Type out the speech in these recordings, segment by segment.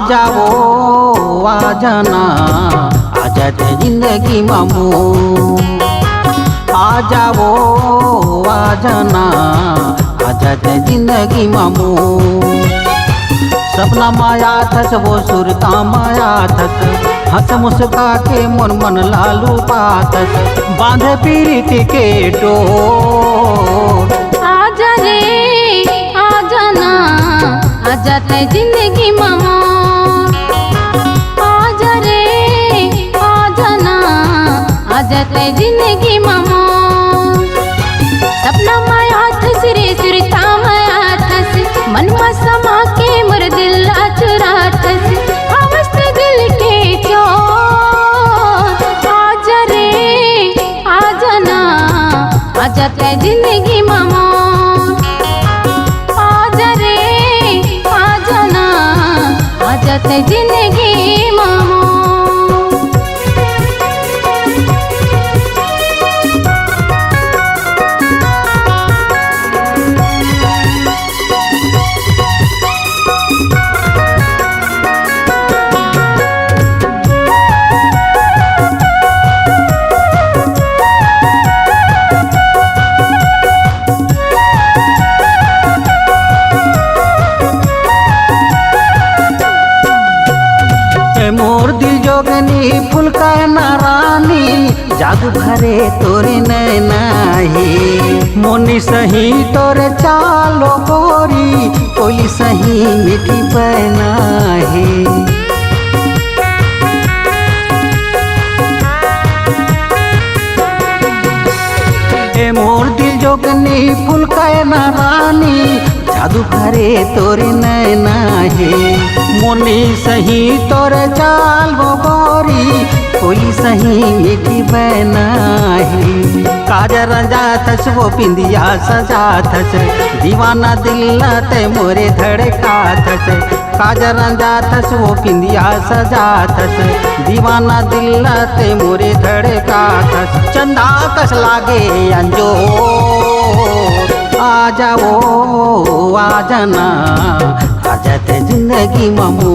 जाओ आ जाना आ जाते जिंदगी मामू। आ जाओ आ जाना आ जाते जिंदगी मामू। सपना माया थस वो सुरता माया थस, हंस मुस्का के मन मन लालू पातस, बांधे पीरित के डोर। आजा रे आ जाना आ जाते जिंदगी मामू। आजा रे आ जाना आ जाते जिंदगी मामू। सपना माया थस रे सुरता माया थस, मन में समा के मोर दिल चुरा थस, अवस्थ दिल के चोर। आजा रे आ जाना आ जाते जिंदगी मामू। आजा रे आ जाना आ जाते जिंदगी मामू। मोर दिल जोगनी फूल का नारानी, जादू भरे तोरे नैनाही। मोनी सही तोरे चालो गोरी, कोई सही मीठी बनाही। मोर दिल जोगनी फूल का नारानी, जादू भरे तोरे नैनाही। मोनी सही तोरे चाल वो गोरी, कोई सही मीठी बनाही। काजर रंजा थस वो पिंदिया सजा थस, दीवाना दिल ते मोरे धड़का थस। काजर रंजा थस वो पिंदिया सजा थस, दीवाना दिल ते मोरे धड़का थस। चंदा कस लागे अंजो आ जाओ आ जाना आ जाते जिंदगी मामू।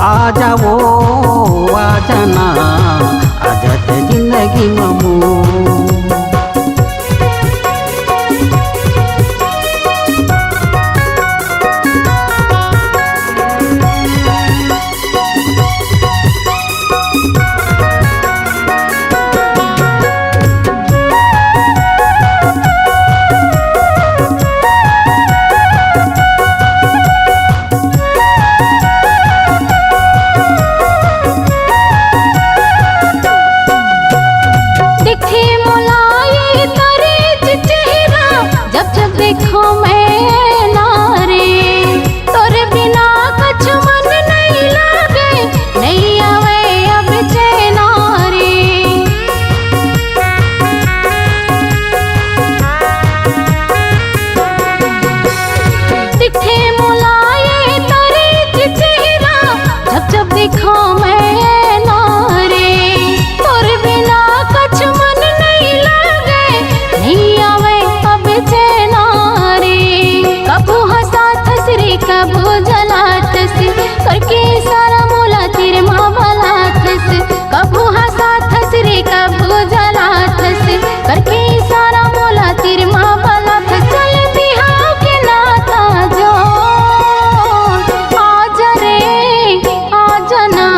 आ जाओ आ जाना आ जाते जिंदगी मामू। देखो मैं नारे तोरे बिना कुछ मन नहीं लागे, नहीं आवे अब चैना रे। दिखे मुलाये तोरे चेहरा, जब जब देखो मैं नारे तोरे बिना कुछ मन नहीं लागे, नहीं आवे अब चैना। कबू हंसा थस रे कबू जला थस, करके सारा मोला तेरे माँ भला थस। कबू हंसा थस रे कबू जला थस, करके सारा मोला तेरे माँ भला थस। चल बिहाव के नाता जो आजा रे आ जाना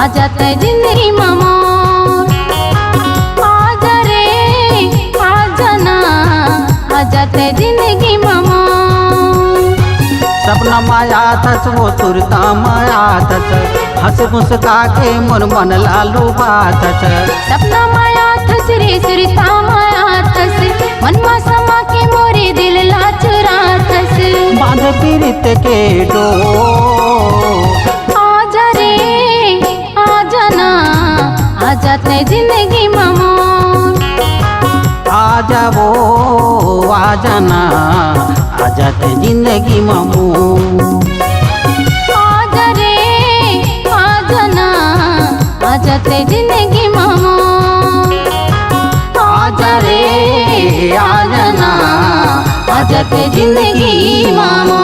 आ जाते जिंदगी मामू। आजा रे आ जाना आ जाते जिंदगी मामू। सपना माया थस वो सुरता माया थस, हंस मुस्का के मन मन लालू बातस। सपना माया थस रे सुरता माया थस, मन मा समा के मोरे दिल लाचुरा थस, बांध पीरित के डोर। आजा रे आ जाना आ जाते जिंदगी मामू। आ जाओ आ जाना आ जाते जिंदगी मामू। आजा रे आ जाना आ जाते जिंदगी मामू। आजा रे आ जाना आ जाते जिंदगी मामू।